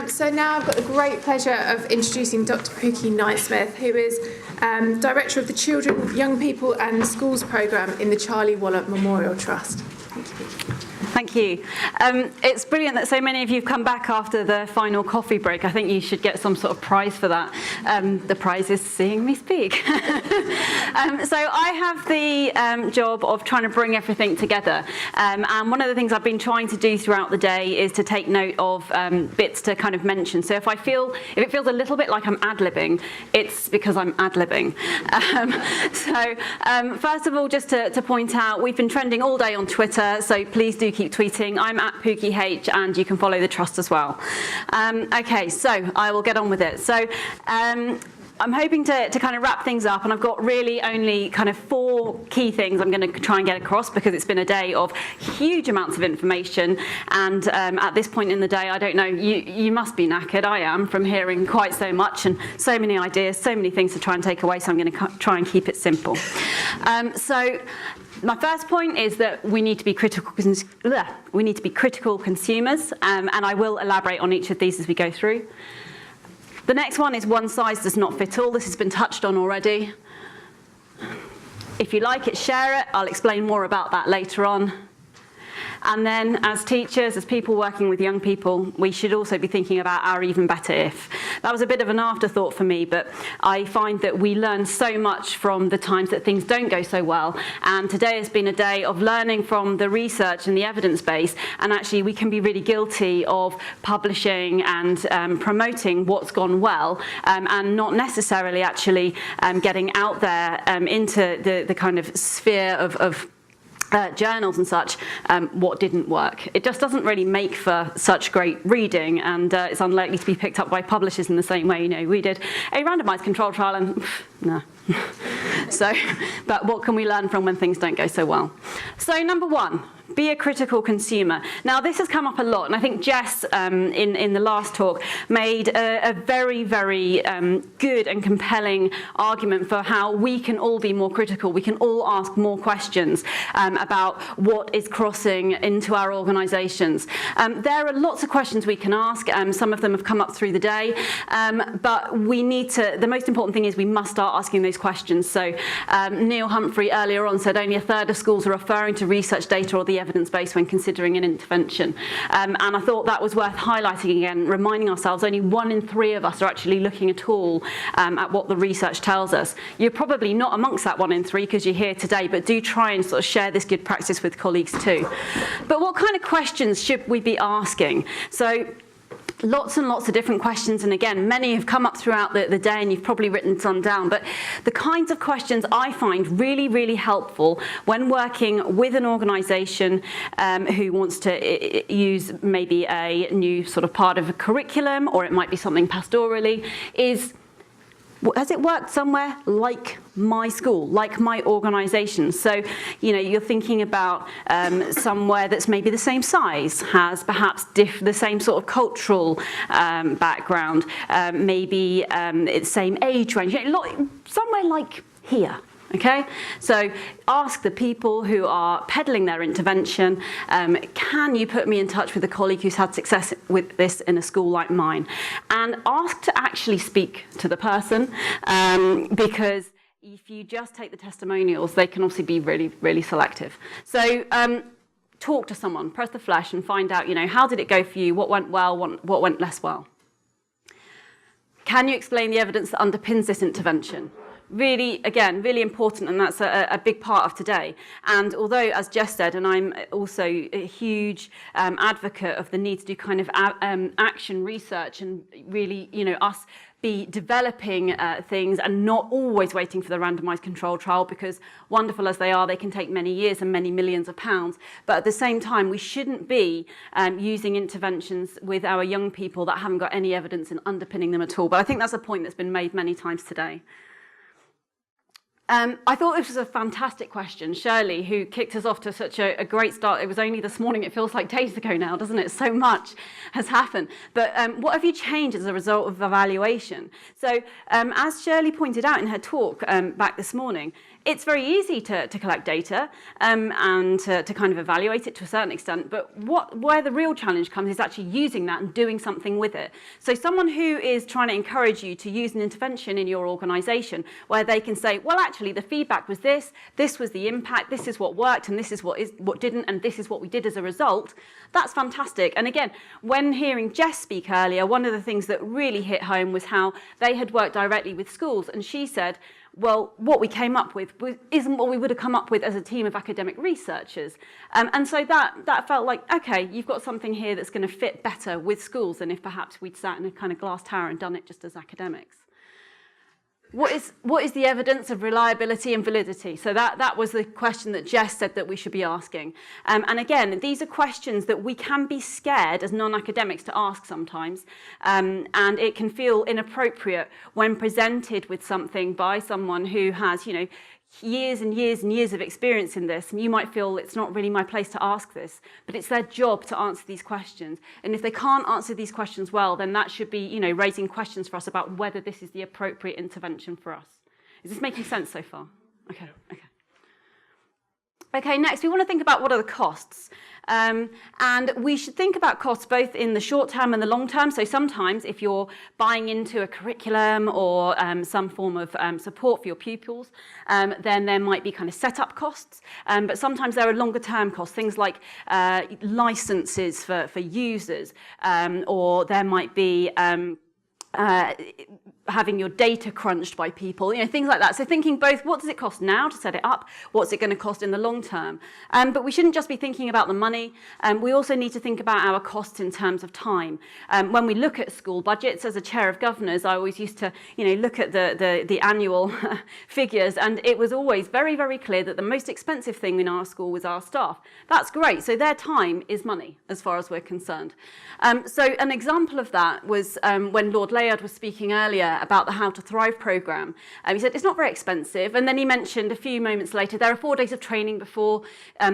So now I've got the great pleasure of introducing Dr. Pooky Knightsmith, who is Director of the Children, Young People and Schools Programme in the Charlie Waller Memorial Trust. Thank you. Thank you. It's brilliant that so many of you have come back after the final coffee break. I think you should get some sort of prize for that. The prize is seeing me speak. So I have the job of trying to bring everything together. And one of the things I've been trying to do throughout the day is to take note of bits to kind of mention. So if it feels a little bit like I'm ad-libbing, it's because I'm ad-libbing. First of all, just to point out, we've been trending all day on Twitter, so please do keep tweeting. I'm at Pooky H, and you can follow the trust as well. Okay, so I will get on with it. So I'm hoping to kind of wrap things up, and I've got really only kind of 4 key things I'm going to try and get across, because it's been a day of huge amounts of information, and at this point in the day, I don't know, you must be knackered. I am, from hearing quite so much and so many ideas, so many things to try and take away, so I'm going to try and keep it simple. My first point is that we need to be critical consumers, and I will elaborate on each of these as we go through. The next one is one size does not fit all. This has been touched on already. If you like it, share it. I'll explain more about that later on. And then as teachers, as people working with young people, we should also be thinking about our even better if. That was a bit of an afterthought for me, but I find that we learn so much from the times that things don't go so well. And today has been a day of learning from the research and the evidence base, and actually we can be really guilty of publishing and promoting what's gone well, and not necessarily actually getting out there into the kind of sphere of journals and such, what didn't work. It just doesn't really make for such great reading, and it's unlikely to be picked up by publishers in the same way. You know, we did a randomised control trial and no. So, but what can we learn from when things don't go so well? So number 1, be a critical consumer. Now this has come up a lot, and I think Jess in the last talk made a very, very good and compelling argument for how we can all be more critical. We can all ask more questions about what is crossing into our organisations. There are lots of questions we can ask. Some of them have come up through the day, but we need to, the most important thing is we must start asking those questions. So Neil Humphrey earlier on said only 1/3 of schools are referring to research data or the evidence base when considering an intervention. And I thought that was worth highlighting again, reminding ourselves only 1 in 3 of us are actually looking at all at what the research tells us. You're probably not amongst that 1 in 3 because you're here today, but do try and sort of share this good practice with colleagues too. But what kind of questions should we be asking? So lots and lots of different questions, and again, many have come up throughout the day, and you've probably written some down, but the kinds of questions I find really, really helpful when working with an organisation who wants to use maybe a new sort of part of a curriculum, or it might be something pastorally, is, has it worked somewhere like my school, like my organisation? So, you know, you're thinking about somewhere that's maybe the same size, has perhaps the same sort of cultural background, maybe it's same age range, you know, somewhere like here. Okay, so ask the people who are peddling their intervention, can you put me in touch with a colleague who's had success with this in a school like mine? And ask to actually speak to the person, because if you just take the testimonials, they can also be really, really selective. So talk to someone, press the flesh and find out, you know, how did it go for you? What went well, what went less well? Can you explain the evidence that underpins this intervention? Really, again, really important, and that's a big part of today. And although, as Jess said, and I'm also a huge advocate of the need to do kind of action research and really, you know, us be developing things and not always waiting for the randomised control trial, because wonderful as they are, they can take many years and many millions of pounds. But at the same time, we shouldn't be using interventions with our young people that haven't got any evidence in underpinning them at all. But I think that's a point that's been made many times today. I thought this was a fantastic question. Shirley, who kicked us off to such a great start. It was only this morning. It feels like days ago now, doesn't it? So much has happened. But what have you changed as a result of evaluation? So as Shirley pointed out in her talk back this morning, It's very easy to collect data and to kind of evaluate it to a certain extent, but where the real challenge comes is actually using that and doing something with it. So someone who is trying to encourage you to use an intervention in your organisation where they can say, well, actually, the feedback was this was the impact, this is what worked, and this is what didn't, and this is what we did as a result, that's fantastic. And again, when hearing Jess speak earlier, one of the things that really hit home was how they had worked directly with schools, and she said, well, what we came up with isn't what we would have come up with as a team of academic researchers. And so that felt like, okay, you've got something here that's going to fit better with schools than if perhaps we'd sat in a kind of glass tower and done it just as academics. What is the evidence of reliability and validity? So that was the question that Jess said that we should be asking. And again, these are questions that we can be scared as non-academics to ask sometimes. And it can feel inappropriate when presented with something by someone who has, years and years and years of experience in this, and you might feel it's not really my place to ask this, but it's their job to answer these questions. And if they can't answer these questions well, then that should be, raising questions for us about whether this is the appropriate intervention for us. Is this making sense so far? Okay. Okay, next we want to think about what are the costs. And we should think about costs both in the short term and the long term. So sometimes if you're buying into a curriculum or some form of support for your pupils, then there might be kind of setup costs. But sometimes there are longer term costs, things like licenses for users, or there might be having your data crunched by people, things like that. So thinking both, what does it cost now to set it up? What's it going to cost in the long term? But we shouldn't just be thinking about the money. We also need to think about our costs in terms of time. When we look at school budgets, as a chair of governors, I always used to, look at the annual figures, and it was always very, very clear that the most expensive thing in our school was our staff. That's great. So their time is money, as far as we're concerned. So an example of that was when Lord Layard was speaking earlier about the How to Thrive programme. He said it's not very expensive, and then he mentioned a few moments later there are 4 days of training before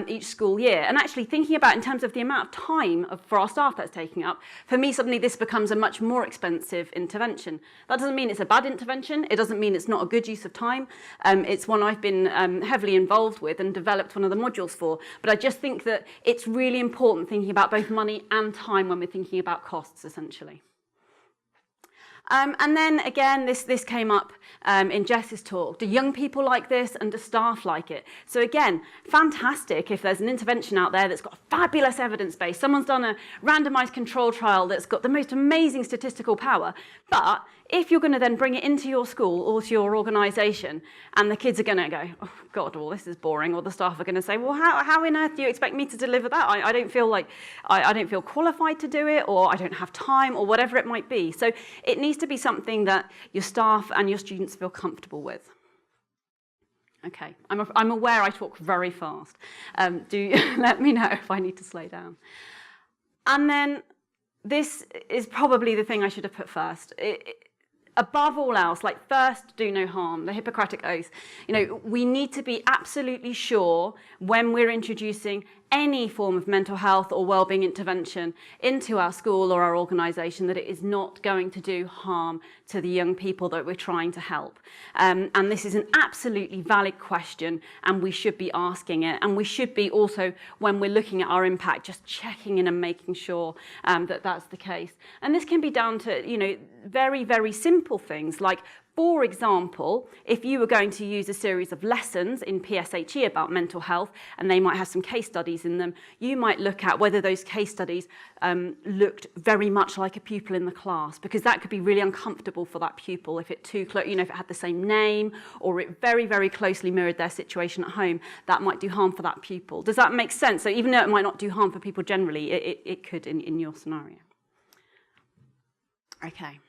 each school year. And actually thinking about in terms of the amount of time for our staff that's taking up, for me suddenly this becomes a much more expensive intervention. That doesn't mean it's a bad intervention, it doesn't mean it's not a good use of time. It's one I've been heavily involved with and developed one of the modules for, but I just think that it's really important thinking about both money and time when we're thinking about costs, essentially. And then again, this came up in Jess's talk. Do young people like this, and do staff like it? So again, fantastic if there's an intervention out there that's got a fabulous evidence base. Someone's done a randomized control trial that's got the most amazing statistical power. But if you're going to then bring it into your school or to your organisation, and the kids are going to go, oh God, well this is boring, or the staff are going to say, well how on earth do you expect me to deliver that? I don't feel like I don't feel qualified to do it, or I don't have time, or whatever it might be. So it needs to be something that your staff and your students feel comfortable with. Okay, I'm aware I talk very fast. Do let me know if I need to slow down. And then this is probably the thing I should have put first. Above all else, first, do no harm, the Hippocratic Oath. We need to be absolutely sure when we're introducing any form of mental health or wellbeing intervention into our school or our organisation that it is not going to do harm to the young people that we're trying to help. And this is an absolutely valid question, and we should be asking it. And we should be also, when we're looking at our impact, just checking in and making sure that that's the case. And this can be down to, very, very simple things like, for example, if you were going to use a series of lessons in PSHE about mental health, and they might have some case studies in them, you might look at whether those case studies looked very much like a pupil in the class, because that could be really uncomfortable for that pupil if it if it had the same name, or it very, very closely mirrored their situation at home. That might do harm for that pupil. Does that make sense? So even though it might not do harm for people generally, it could in your scenario. Okay.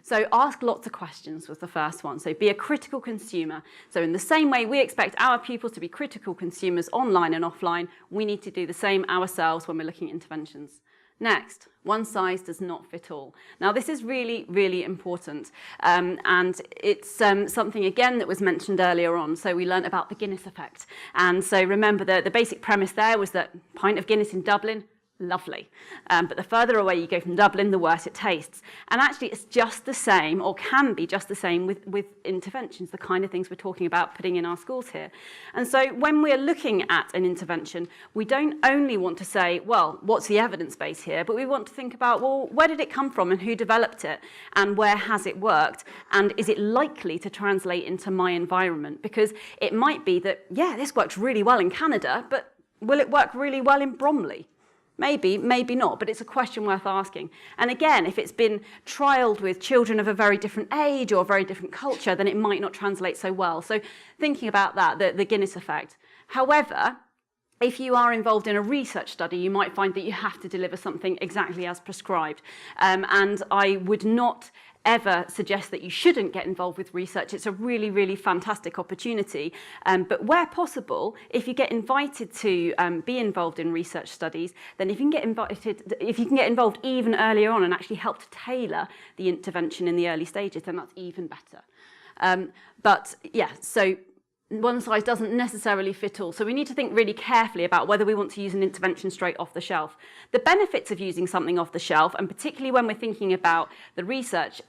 So ask lots of questions was the first one. So be a critical consumer. So in the same way we expect our pupils to be critical consumers online and offline, we need to do the same ourselves when we're looking at interventions. Next, one size does not fit all. Now this is really, really important. And it's something again that was mentioned earlier on. So we learned about the Guinness effect. And so remember the basic premise there was that a pint of Guinness in Dublin, lovely. But the further away you go from Dublin, the worse it tastes. And actually, it's just the same, or can be just the same, with interventions, the kind of things we're talking about putting in our schools here. And so when we're looking at an intervention, we don't only want to say, well, what's the evidence base here? But we want to think about, well, where did it come from and who developed it? And where has it worked? And is it likely to translate into my environment? Because it might be that, yeah, this works really well in Canada, but will it work really well in Bromley? Maybe, maybe not, but it's a question worth asking. And again, if it's been trialled with children of a very different age or a very different culture, then it might not translate so well. So thinking about that, the Guinness effect. However, if you are involved in a research study, you might find that you have to deliver something exactly as prescribed. And I would not ever suggest that you shouldn't get involved with research. It's a really, really fantastic opportunity. But where possible, if you get invited to be involved in research studies, then if you can get involved even earlier on and actually help to tailor the intervention in the early stages, then that's even better. But yeah, so one size doesn't necessarily fit all. So we need to think really carefully about whether we want to use an intervention straight off the shelf. The benefits of using something off the shelf, and particularly when we're thinking about the research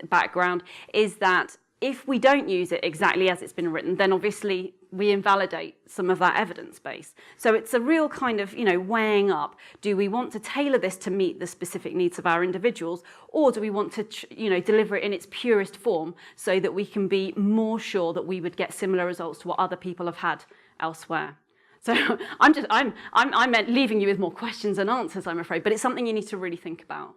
background, is that if we don't use it exactly as it's been written, then obviously we invalidate some of that evidence base. So it's a real kind of, weighing up. Do we want to tailor this to meet the specific needs of our individuals, or do we want to, deliver it in its purest form so that we can be more sure that we would get similar results to what other people have had elsewhere? So I'm leaving you with more questions than answers, I'm afraid, but it's something you need to really think about.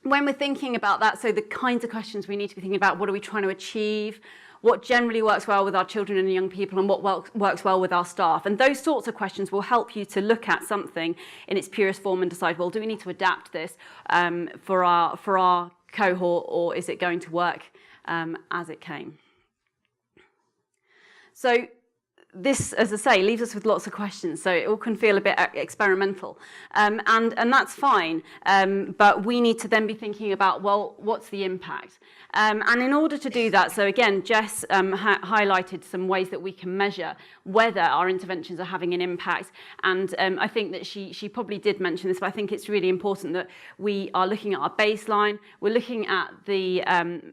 When we're thinking about that, so the kinds of questions we need to be thinking about, what are we trying to achieve? What generally works well with our children and young people, and what works well with our staff? And those sorts of questions will help you to look at something in its purest form and decide, well, do we need to adapt this for our cohort, or is it going to work as it came? So this, as I say, leaves us with lots of questions, so it all can feel a bit experimental, and that's fine, but we need to then be thinking about, well, what's the impact? And in order to do that, so again, Jess highlighted some ways that we can measure whether our interventions are having an impact, and I think that she probably did mention this, but I think it's really important that we are looking at our baseline, we're looking at the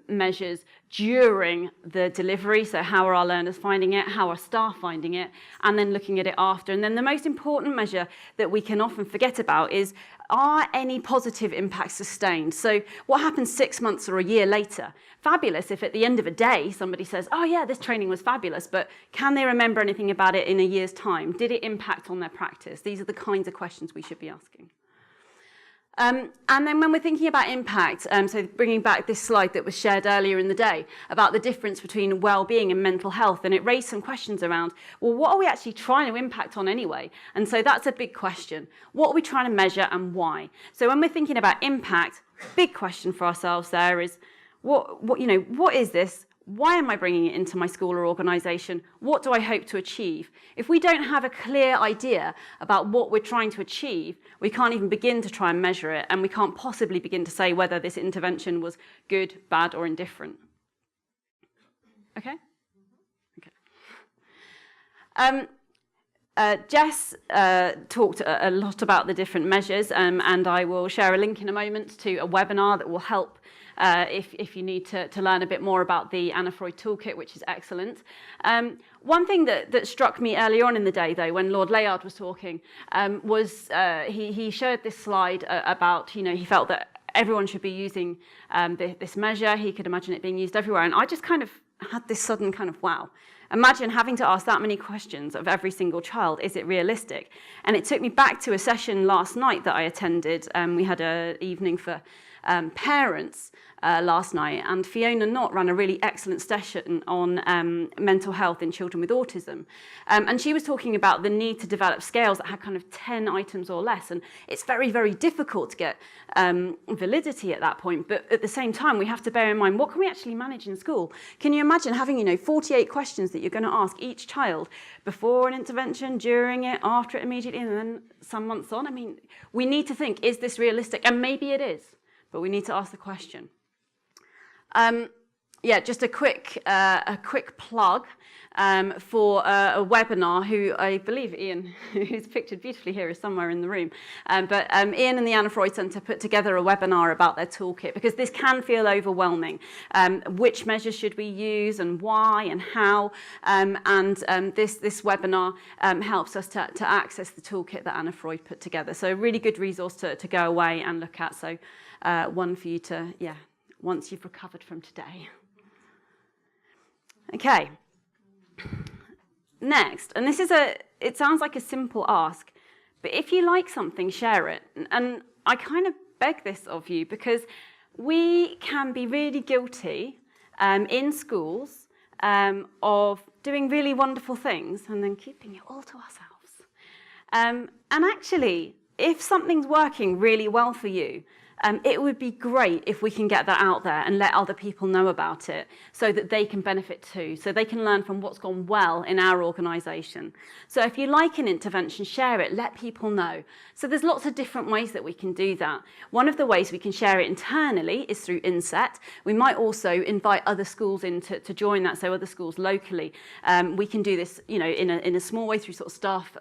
measures during the delivery, so how are our learners finding it, how are staff finding it, and then looking at it after. And then the most important measure that we can often forget about is, are any positive impacts sustained? So what happens 6 months or a year later? Fabulous if at the end of a day somebody says, oh yeah, this training was fabulous, but can they remember anything about it in a year's time? Did it impact on their practice? These are the kinds of questions we should be asking. And then when we're thinking about impact, so bringing back this slide that was shared earlier in the day about the difference between well-being and mental health, and it raised some questions around, well, what are we actually trying to impact on anyway? And so that's a big question. What are we trying to measure and why? So when we're thinking about impact, big question for ourselves there is, what is this? Why am I bringing it into my school or organisation? What do I hope to achieve? If we don't have a clear idea about what we're trying to achieve, we can't even begin to try and measure it, and we can't possibly begin to say whether this intervention was good, bad, or indifferent. Okay? Okay. Jess talked a lot about the different measures, and I will share a link in a moment to a webinar that will help if you need to learn a bit more about the Anna Freud toolkit, which is excellent. One thing that struck me early on in the day, though, when Lord Layard was talking, was he shared this slide about, he felt that everyone should be using this measure. He could imagine it being used everywhere. And I just kind of had this sudden kind of, wow. Imagine having to ask that many questions of every single child. Is it realistic? And it took me back to a session last night that I attended. We had an evening for parents last night, and Fiona Knott ran a really excellent session on mental health in children with autism. And she was talking about the need to develop scales that had kind of 10 items or less. And it's very, very difficult to get validity at that point. But at the same time, we have to bear in mind, what can we actually manage in school? Can you imagine having, 48 questions that you're going to ask each child before an intervention, during it, after it immediately, and then some months on? I mean, we need to think, is this realistic? And maybe it is, but we need to ask the question. yeah, just a quick plug for a webinar who I believe Ian, who's pictured beautifully here, is somewhere in the room. But Ian and the Anna Freud Centre put together a webinar about their toolkit, because this can feel overwhelming. Which measures should we use and why and how? This webinar helps us to access the toolkit that Anna Freud put together. So a really good resource to go away and look at. So one for you to, yeah, once you've recovered from today. Okay. Next, and it sounds like a simple ask, but if you like something, share it. And I kind of beg this of you, because we can be really guilty in schools of doing really wonderful things and then keeping it all to ourselves. And actually, if something's working really well for you, it would be great if we can get that out there and let other people know about it, so that they can benefit too, so they can learn from what's gone well in our organisation. So if you like an intervention, share it, let people know. So there's lots of different ways that we can do that. One of the ways we can share it internally is through Inset. We might also invite other schools in to join that, so other schools locally. We can do this, you know, in a small way through sort of staff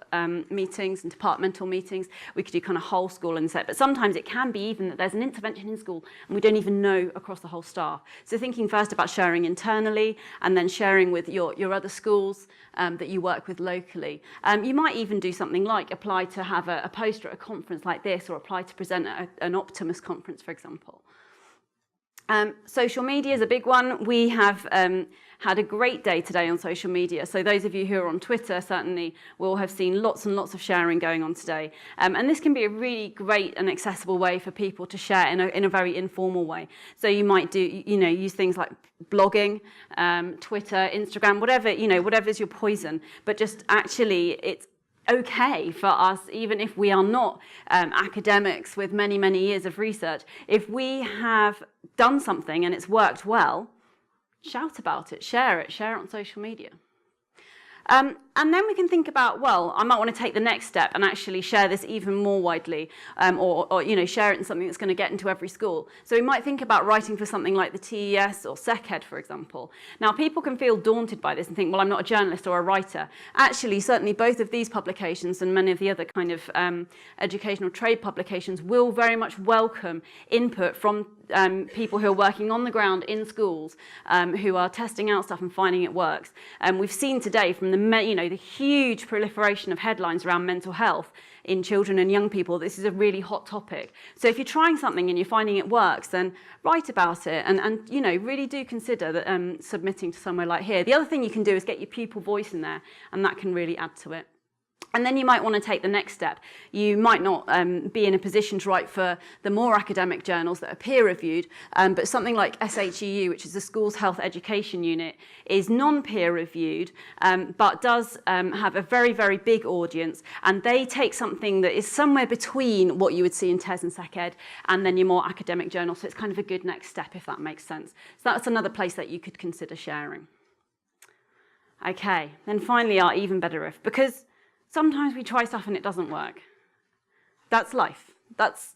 meetings and departmental meetings. We could do kind of whole school Inset, but sometimes it can be even that there's an intervention in school and we don't even know across the whole staff. So thinking first about sharing internally and then sharing with your other schools that you work with locally. You might even do something like apply to have a poster at a conference like this, or apply to present at an Optimus conference, for example. Social media is a big one. We have had a great day today on social media. So those of you who are on Twitter certainly will have seen lots and lots of sharing going on today. And this can be a really great and accessible way for people to share in a very informal way. So you might use things like blogging, Twitter, Instagram, whatever's your poison. But just actually, it's okay for us, even if we are not academics with many, many years of research, if we have done something and it's worked well, shout about it, share it on social media. And then we can think about, well, I might want to take the next step and actually share this even more widely, or share it in something that's going to get into every school. So we might think about writing for something like the TES or SecEd, for example. Now, people can feel daunted by this and think, well, I'm not a journalist or a writer. Actually, certainly both of these publications and many of the other kind of educational trade publications will very much welcome input from people who are working on the ground in schools, who are testing out stuff and finding it works. We've seen today from the huge proliferation of headlines around mental health in children and young people, this is a really hot topic. So if you're trying something and you're finding it works, then write about it and really do consider that, submitting to somewhere like here. The other thing you can do is get your pupil voice in there, and that can really add to it. And then you might want to take the next step. You might not be in a position to write for the more academic journals that are peer-reviewed, but something like SHEU, which is the School's Health Education Unit, is non-peer-reviewed, but does have a very, very big audience, and they take something that is somewhere between what you would see in TES and SecEd and then your more academic journals. So it's kind of a good next step, if that makes sense. So that's another place that you could consider sharing. Okay, then finally our even better if, because sometimes we try stuff and it doesn't work. That's life. That's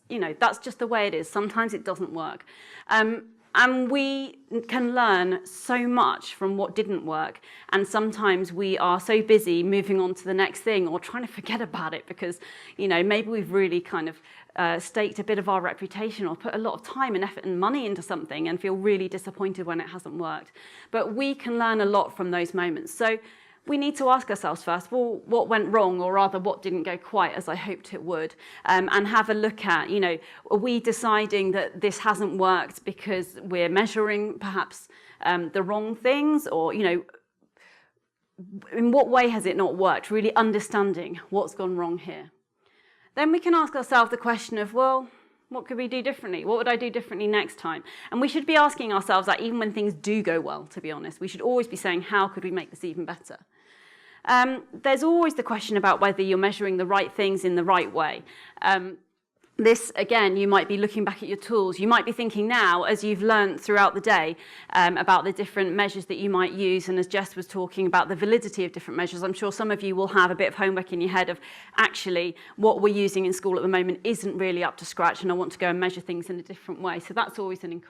just the way it is. Sometimes it doesn't work. And we can learn so much from what didn't work. And sometimes we are so busy moving on to the next thing or trying to forget about it because, maybe we've really kind of staked a bit of our reputation or put a lot of time and effort and money into something and feel really disappointed when it hasn't worked. But we can learn a lot from those moments. So we need to ask ourselves first, well, what went wrong, or rather, what didn't go quite as I hoped it would, and have a look at, are we deciding that this hasn't worked because we're measuring perhaps the wrong things, or, in what way has it not worked, really understanding what's gone wrong here. Then we can ask ourselves the question of, well, what could we do differently? What would I do differently next time? And we should be asking ourselves that even when things do go well, to be honest. We should always be saying, how could we make this even better? There's always the question about whether you're measuring the right things in the right way. This, again, you might be looking back at your tools. You might be thinking now, as you've learned throughout the day, about the different measures that you might use. And as Jess was talking about the validity of different measures, I'm sure some of you will have a bit of homework in your head of actually what we're using in school at the moment isn't really up to scratch, and I want to go and measure things in a different way. So that's always an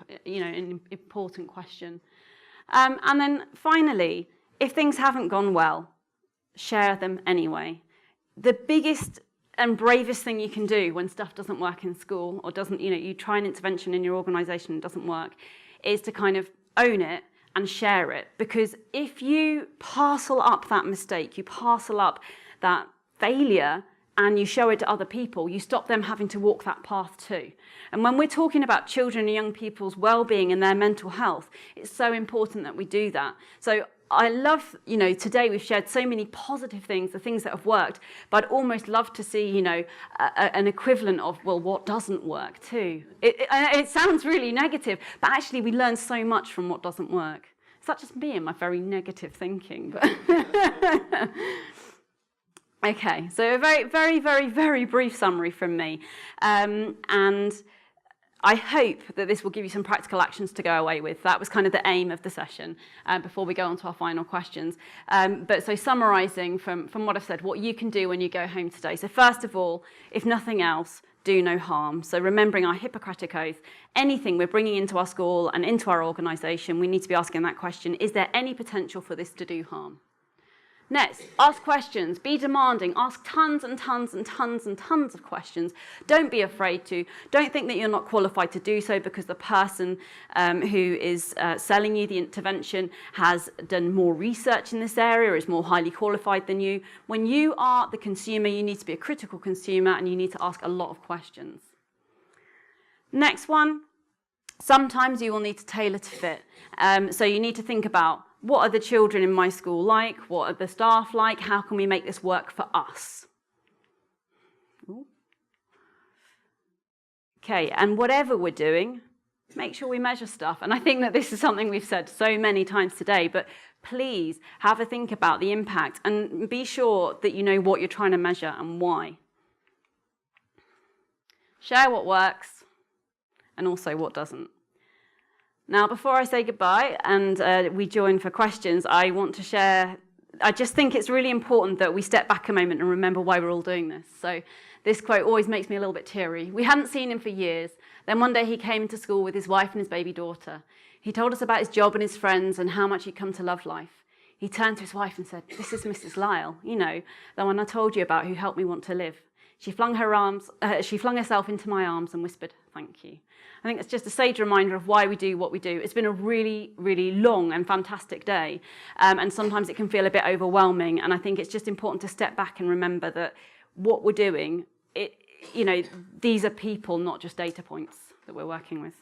important question. And then finally, if things haven't gone well, share them anyway. The biggest and bravest thing you can do when stuff doesn't work in school or doesn't, you try an intervention in your organisation and it doesn't work, is to kind of own it and share it. Because if you parcel up that mistake, you parcel up that failure, and you show it to other people, you stop them having to walk that path too. And when we're talking about children and young people's well-being and their mental health, it's so important that we do that. So I love, today we've shared so many positive things, the things that have worked, but I'd almost love to see, an equivalent of, well, what doesn't work too. It sounds really negative, but actually we learn so much from what doesn't work. It's not just me and my very negative thinking, but... Okay, so a very, very, very, very brief summary from me. And I hope that this will give you some practical actions to go away with. That was kind of the aim of the session before we go on to our final questions. But so summarising from what I've said, what you can do when you go home today. So first of all, if nothing else, do no harm. So remembering our Hippocratic Oath, anything we're bringing into our school and into our organisation, we need to be asking that question, is there any potential for this to do harm? Next, ask questions, be demanding, ask tons and tons and tons and tons of questions. Don't be afraid to. Don't think that you're not qualified to do so because the person who is selling you the intervention has done more research in this area, is more highly qualified than you. When you are the consumer, you need to be a critical consumer and you need to ask a lot of questions. Next one, sometimes you will need to tailor to fit. So you need to think about, what are the children in my school like? What are the staff like? How can we make this work for us? Ooh. Okay, and whatever we're doing, make sure we measure stuff. And I think that this is something we've said so many times today, but please have a think about the impact and be sure that you know what you're trying to measure and why. Share what works and also what doesn't. Now, before I say goodbye and we join for questions, I want to share, I just think it's really important that we step back a moment and remember why we're all doing this. So this quote always makes me a little bit teary. We hadn't seen him for years. Then one day he came to school with his wife and his baby daughter. He told us about his job and his friends and how much he'd come to love life. He turned to his wife and said, "This is Mrs. Lyle, the one I told you about who helped me want to live." She flung herself into my arms and whispered, "Thank you." I think it's just a sage reminder of why we do what we do. It's been a really, really long and fantastic day, and sometimes it can feel a bit overwhelming. And I think it's just important to step back and remember that what we're doing, these are people, not just data points that we're working with.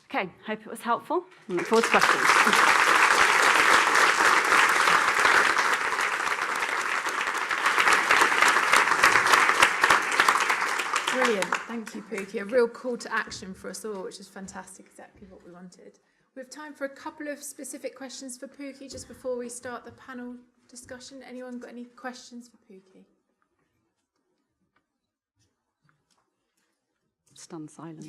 Okay, hope it was helpful. I look forward to questions. Brilliant, thank you, Pooky. A real call to action for us all, which is fantastic, exactly what we wanted. We have time for a couple of specific questions for Pooky just before we start the panel discussion. Anyone got any questions for Pooky? Stunned silence.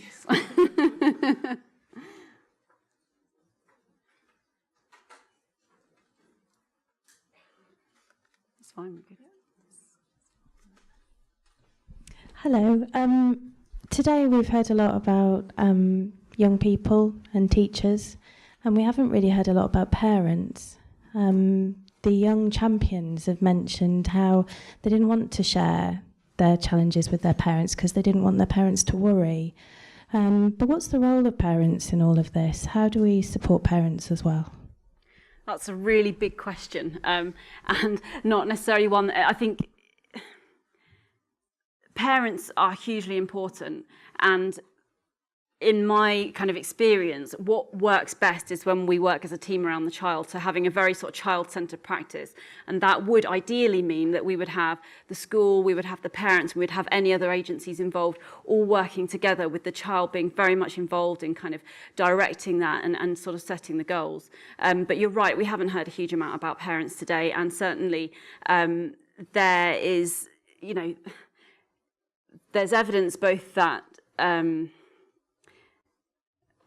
It's fine, we're good. Hello. Today we've heard a lot about young people and teachers, and we haven't really heard a lot about parents. The young champions have mentioned how they didn't want to share their challenges with their parents because they didn't want their parents to worry. But what's the role of parents in all of this? How do we support parents as well? That's a really big question, and not necessarily one that I think parents are hugely important, and in my kind of experience, what works best is when we work as a team around the child, so having a very sort of child-centred practice, and that would ideally mean that we would have the school, we would have the parents, we would have any other agencies involved, all working together with the child being very much involved in kind of directing that and sort of setting the goals. But you're right, we haven't heard a huge amount about parents today, and certainly there is, there's evidence both that,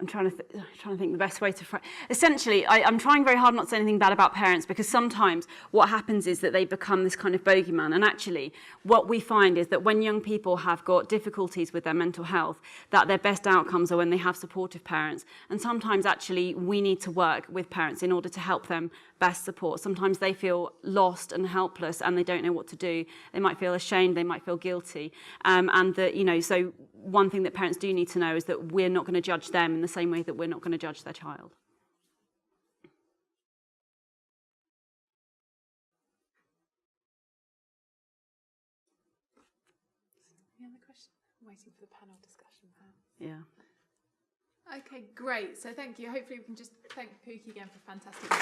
I'm trying to think the best way to essentially, I'm trying very hard not to say anything bad about parents, because sometimes what happens is that they become this kind of bogeyman. And actually, what we find is that when young people have got difficulties with their mental health, that their best outcomes are when they have supportive parents. And sometimes actually we need to work with parents in order to help them best support. Sometimes they feel lost and helpless and they don't know what to do. They might feel ashamed, they might feel guilty. And that, you know, so one thing that parents do need to know is that we're not going to judge them in the same way that we're not going to judge their child. Any other question? I'm waiting for the panel discussion. Yeah. Okay, great. So thank you. Hopefully we can just thank Pooky again for fantastic work.